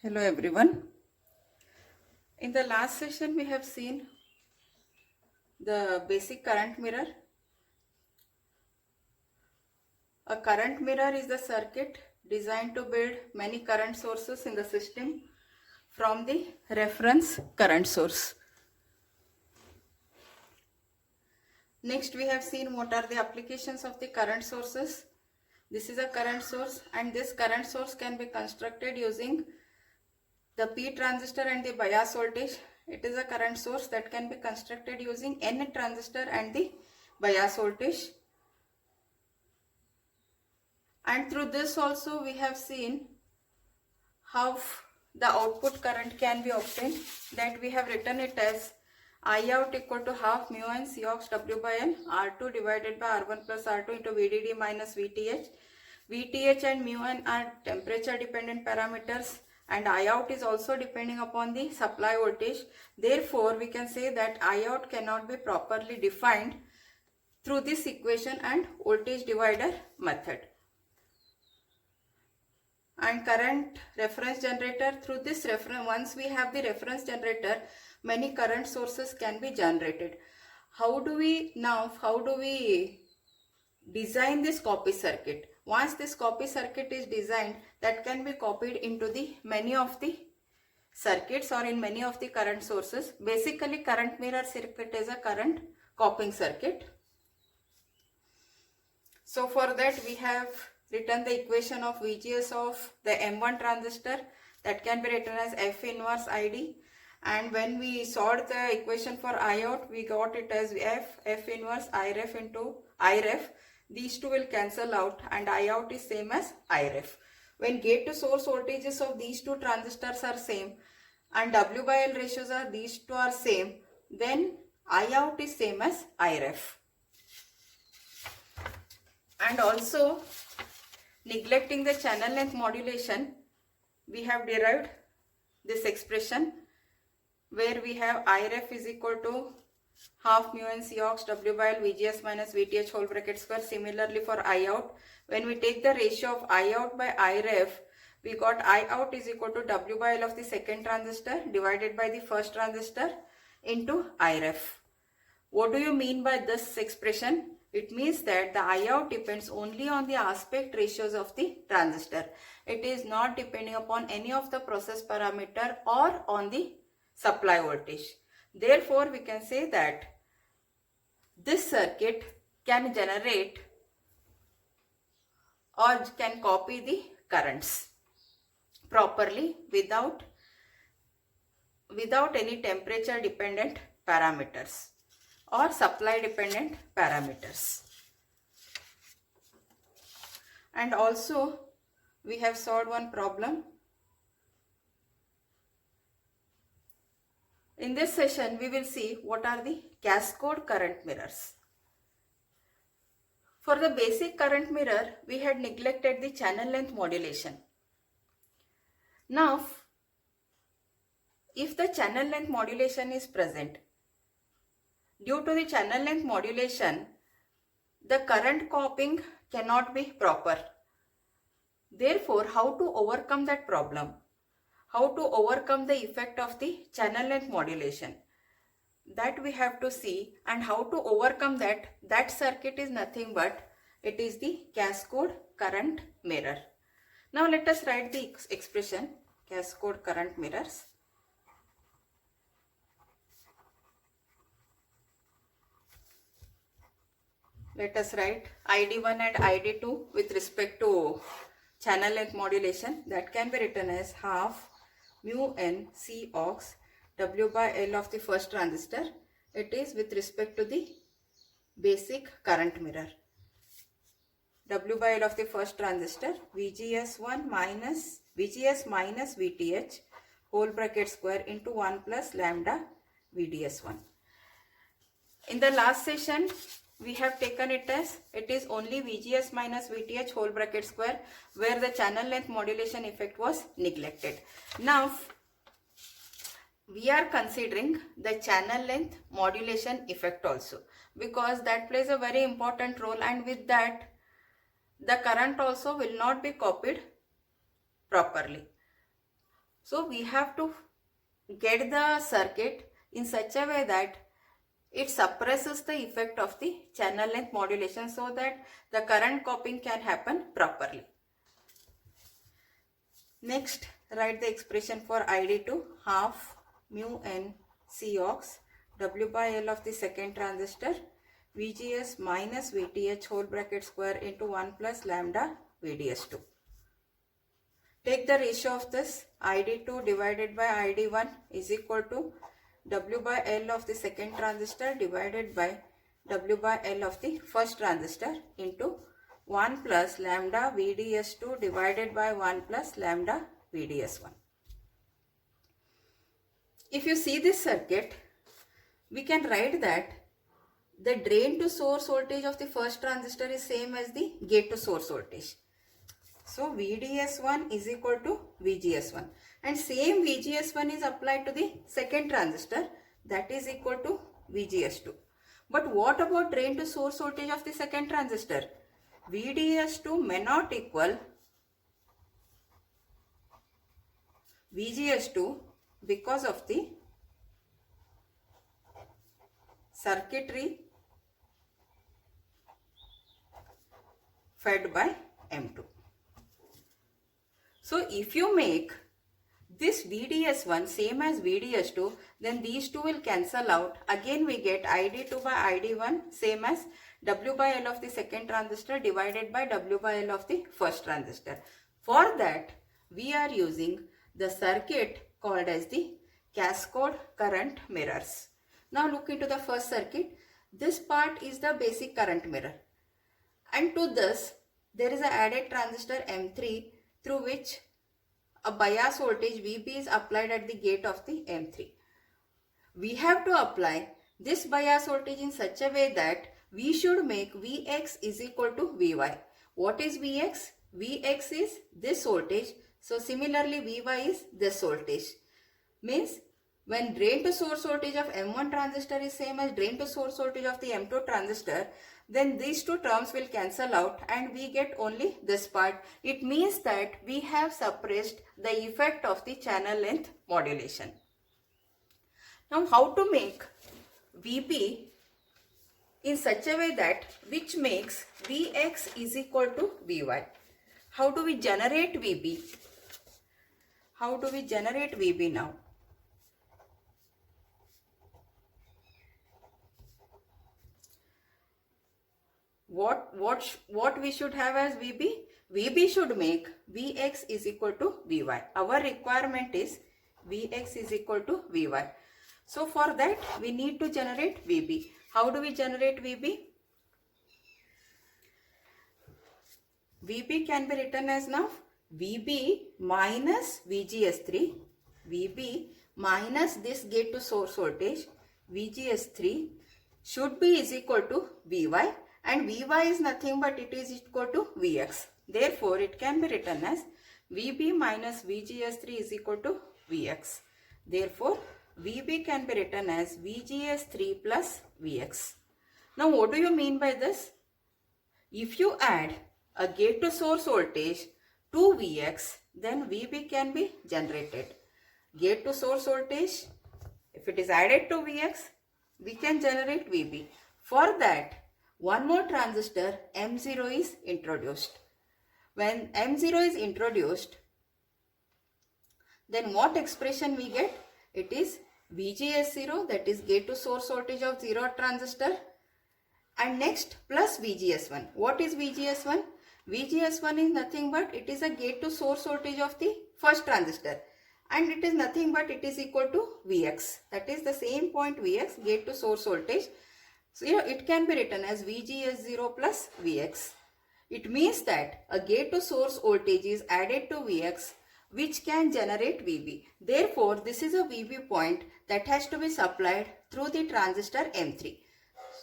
Hello everyone. In the last session we have seen the basic current mirror. A current mirror is the circuit designed to build many current sources in the system from the reference current source. Next we have seen what are the applications of the current sources. This is a current source and this current source can be constructed using the P transistor and the bias voltage. It is a current source that can be constructed using N transistor and the bias voltage. And through this also we have seen how the output current can be obtained, that we have written it as I out equal to half mu n Cox W by N R2 divided by R1 plus R2 into VDD minus VTH. VTH and mu n are temperature dependent parameters and I out is also depending upon the supply voltage. Therefore, we can say that I out cannot be properly defined through this equation and voltage divider method. And current reference generator, through this reference, once we have the reference generator, many current sources can be generated. How do we design this copy circuit? Once this copy circuit is designed, that can be copied into the many of the circuits or in many of the current sources. Basically, current mirror circuit is a current copying circuit. So for that we have written the equation of VGS of the M1 transistor, that can be written as F inverse ID, and when we solved the equation for I out, we got it as F inverse IREF into IREF. These two will cancel out and I out is same as IREF. When gate to source voltages of these two transistors are same and W by L ratios are these two are same, then I out is same as IREF. And also, neglecting the channel length modulation, we have derived this expression where we have IREF is equal to half mu n Cox W by L VGS minus VTH whole bracket square. Similarly for I out, when we take the ratio of I out by IREF, we got I out is equal to W by L of the second transistor divided by the first transistor into IREF. What do you mean by this expression? It means that the I out depends only on the aspect ratios of the transistor. It is not depending upon any of the process parameter or on the supply voltage. Therefore, we can say that this circuit can generate or can copy the currents properly without any temperature dependent parameters or supply dependent parameters. And also we have solved one problem. In this session we will see what are the cascade current mirrors. For the basic current mirror, we had neglected the channel length modulation. Now, if the channel length modulation is present, due to the channel length modulation, the current copying cannot be proper. Therefore, how to overcome that problem? How to overcome the effect of the channel length modulation? That we have to see, and how to overcome that circuit is nothing but it is the cascade current mirror. Now let us write the expression cascade current mirrors. Let us write ID1 and ID2 with respect to channel length modulation. That can be written as half mu n Cox W by L of the first transistor. It is with respect to the basic current mirror. W by L of the first transistor, VGS minus VTH whole bracket square into 1 plus lambda VDS1. In the last session, we have taken it as it is only VGS minus VTH whole bracket square where the channel length modulation effect was neglected. Now, we are considering the channel length modulation effect also, because that plays a very important role, and with that the current also will not be copied properly. So we have to get the circuit in such a way that it suppresses the effect of the channel length modulation so that the current copying can happen properly. Next, write the expression for ID2, half mu n Cox W by L of the second transistor VGS minus VTH whole bracket square into 1 plus lambda VDS2. Take the ratio of this. ID2 divided by ID1 is equal to W by L of the second transistor divided by W by L of the first transistor into 1 plus lambda VDS2 divided by 1 plus lambda VDS1. If you see this circuit, we can write that the drain to source voltage of the first transistor is same as the gate to source voltage. So VDS1 is equal to VGS1, and same VGS1 is applied to the second transistor, that is equal to VGS2. But what about drain to source voltage of the second transistor? VDS2 may not equal VGS2 because of the circuitry fed by M2. So if you make this VDS1 same as VDS2, then these two will cancel out. Again we get ID2 by ID1 same as W by L of the second transistor divided by W by L of the first transistor. For that we are using the circuit called as the cascade current mirrors. Now look into the first circuit. This part is the basic current mirror, and to this there is an added transistor M3 through which a bias voltage VB is applied at the gate of the M3. We have to apply this bias voltage in such a way that we should make Vx is equal to Vy. What is Vx? Vx is this voltage. So similarly Vy is this voltage. Means when drain to source voltage of M1 transistor is same as drain to source voltage of the M2 transistor, then these two terms will cancel out and we get only this part. It means that we have suppressed the effect of the channel length modulation. Now how to make Vp in such a way that which makes Vx is equal to Vy. How do we generate Vb? How do we generate Vb now? What we should have as Vb? Vb should make Vx is equal to Vy. Our requirement is Vx is equal to Vy. So for that we need to generate Vb. How do we generate Vb? Vb can be written as now Vb minus VGS3, Vb minus this gate to source voltage, VGS3 should be is equal to Vy, and Vy is nothing but it is equal to Vx. Therefore, it can be written as Vb minus VGS3 is equal to Vx. Therefore, Vb can be written as VGS3 plus Vx. Now, what do you mean by this? If you add a gate to source voltage to Vx, then Vb can be generated. Gate to source voltage, if it is added to Vx, we can generate Vb. For that, one more transistor M0 is introduced. When M0 is introduced, then what expression we get? It is VGS0, that is gate to source voltage of 0 transistor, and next plus VGS1. What is VGS1? VGS1 is nothing but it is a gate to source voltage of the first transistor, and it is nothing but it is equal to Vx. That is the same point Vx, gate to source voltage. So here it can be written as VGS0 plus Vx. It means that a gate to source voltage is added to Vx which can generate Vb. Therefore, this is a Vb point that has to be supplied through the transistor M3.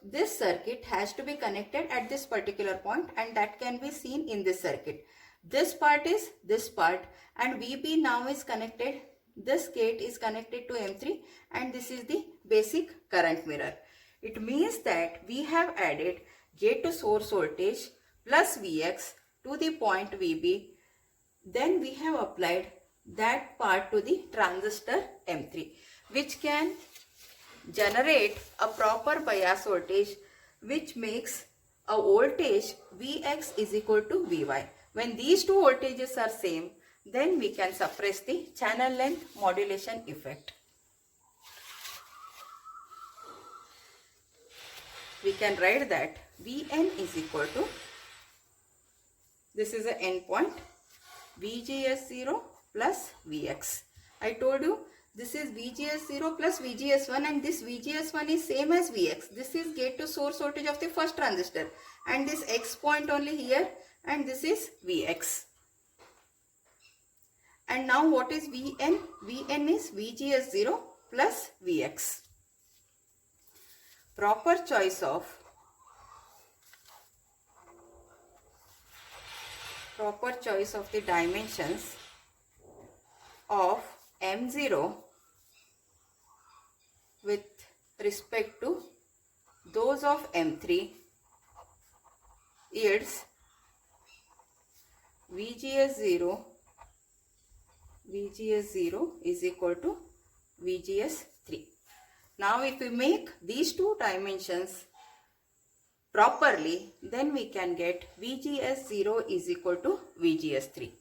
This circuit has to be connected at this particular point, and that can be seen in this circuit. This part is this part, and Vb now is connected. This gate is connected to M3, and this is the basic current mirror. It means that we have added gate to source voltage plus Vx to the point Vb. Then we have applied that part to the transistor M3, which can generate a proper bias voltage, which makes a voltage Vx is equal to Vy. When these two voltages are same, then we can suppress the channel length modulation effect. We can write that Vn is equal to, this is the end point, VGS0 plus Vx. I told you this is VGS0 plus VGS1, and this VGS1 is same as Vx. This is gate to source voltage of the first transistor, and this X point only here, and this is Vx. And now what is Vn? Vn is VGS0 plus Vx. Proper choice of the dimensions of M0 with respect to those of M3 is VGS0 is equal to VGS3. Now if we make these two dimensions properly, then we can get VGS0 is equal to VGS3.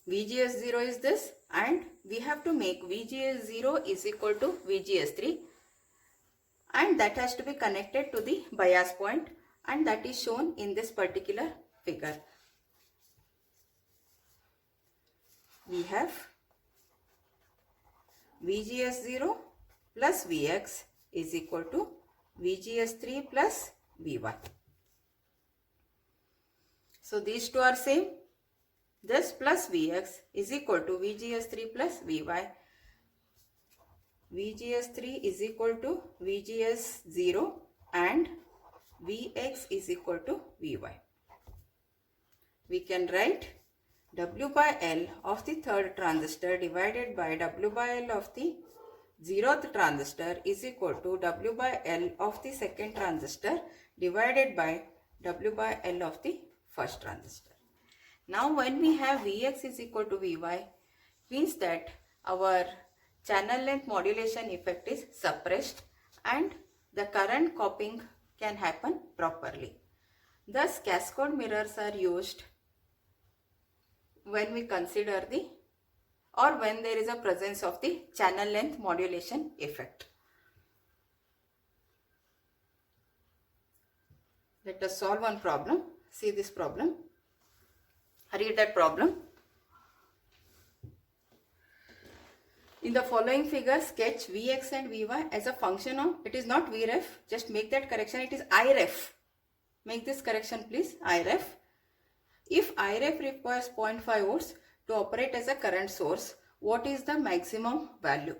VGS0 is this, and we have to make VGS0 is equal to VGS3, and that has to be connected to the bias point, and that is shown in this particular figure. We have VGS0 plus Vx is equal to VGS3 plus Vy. So these two are same. This plus Vx is equal to VGS3 plus Vy. VGS3 is equal to VGS0 and Vx is equal to Vy. We can write W by L of the third transistor divided by W by L of the 0th transistor is equal to W by L of the second transistor divided by W by L of the first transistor. Now when we have Vx is equal to Vy, means that our channel length modulation effect is suppressed and the current copying can happen properly. Thus cascade mirrors are used when we consider when there is a presence of the channel length modulation effect. Let us solve one problem. See this problem. Read that problem. In the following figure, sketch Vx and Vy as a function of, it is not Vref, just make that correction, it is Iref. Make this correction please, Iref. If Iref requires 0.5 volts to operate as a current source, what is the maximum value?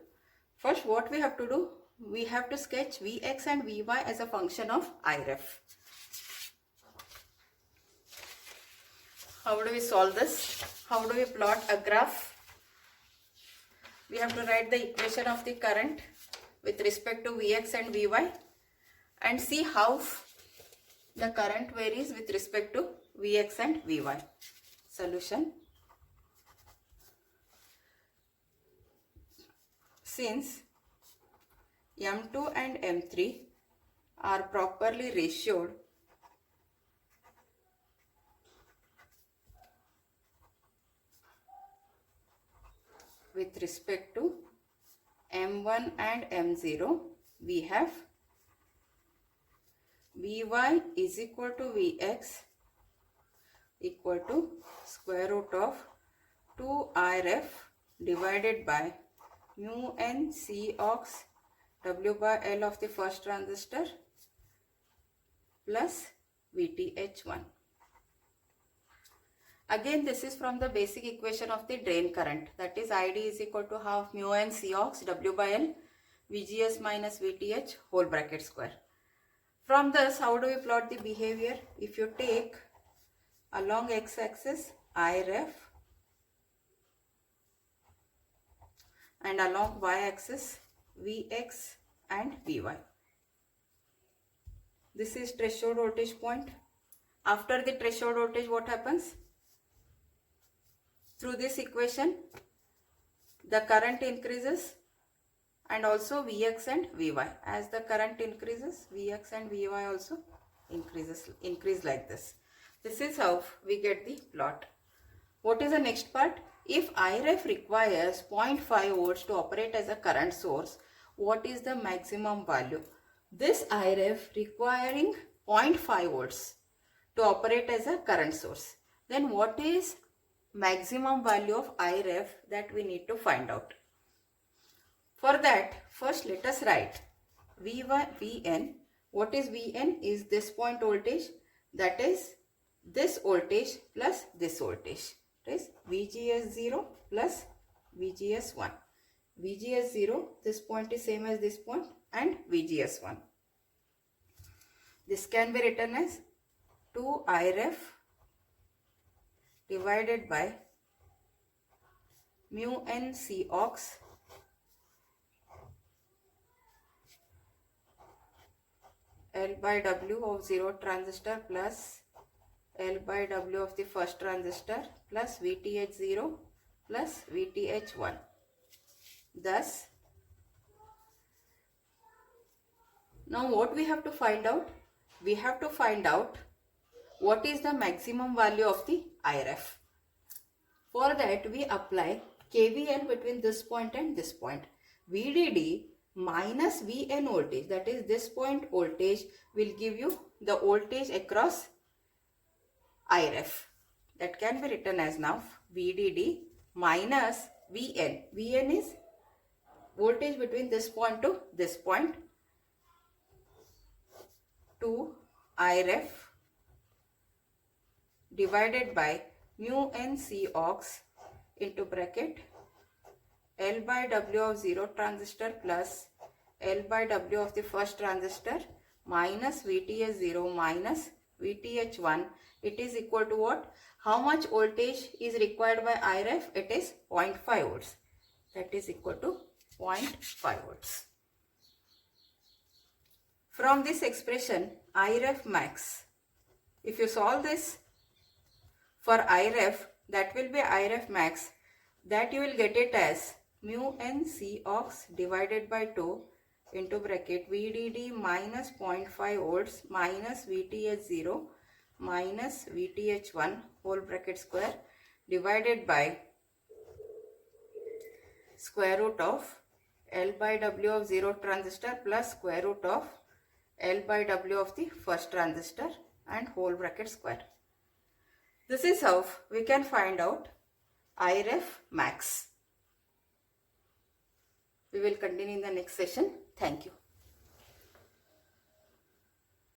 First, what we have to do, we have to sketch Vx and Vy as a function of Iref. How do we solve this? How do we plot a graph? We have to write the equation of the current with respect to Vx and Vy and see how the current varies with respect to Vx and Vy. Solution. Since M2 and M3 are properly ratioed, with respect to M1 and M0, we have Vy is equal to Vx equal to square root of 2 Iref divided by mu n C ox W by L of the first transistor plus VTH1. Again, this is from the basic equation of the drain current, that is ID is equal to half mu n C ox W by L VGS minus VTH whole bracket square. From this, how do we plot the behavior? If you take along x-axis Iref and along y-axis Vx and Vy. This is threshold voltage point. After the threshold voltage, what happens? through this equation the current increases and also Vx and Vy. As the current increases, Vx and Vy also increase like this. This is how we get the plot. What is the next part? If Iref requires 0.5 volts to operate as a current source, what is the maximum value? This Iref requiring 0.5 volts to operate as a current source. Then what is maximum value of Iref that we need to find out? For that, first let us write Vn. What is Vn? Is this point voltage, that is this voltage plus this voltage. It is VGS0 plus VGS1. VGS0, this point is same as this point, and VGS1. This can be written as 2 Iref divided by mu n C ox L by W of 0 transistor plus L by W of the first transistor plus VTH0 plus VTH1. Thus, now what we have to find out? We have to find out what is the maximum value of the Iref. For that, we apply KVL between this point and this point. VDD minus Vn voltage, that is this point voltage, will give you the voltage across Iref. That can be written as now VDD minus Vn. Vn is voltage between this point to this point, 2 Iref divided by mu n C ox into bracket L by W of 0 transistor plus L by W of the first transistor minus VTH0 minus VTH1. It is equal to what? How much voltage is required by Iref? It is 0.5 volts. That is equal to 0.5 volts. From this expression, Iref max, if you solve this for Iref, that will be Iref max, that you will get it as mu n C ox divided by 2 into bracket VDD minus 0.5 volts minus VTH0 minus VTH1 whole bracket square divided by square root of L by W of 0 transistor plus square root of L by W of the first transistor and whole bracket square. This is how we can find out Iref max. We will continue in the next session. Thank you.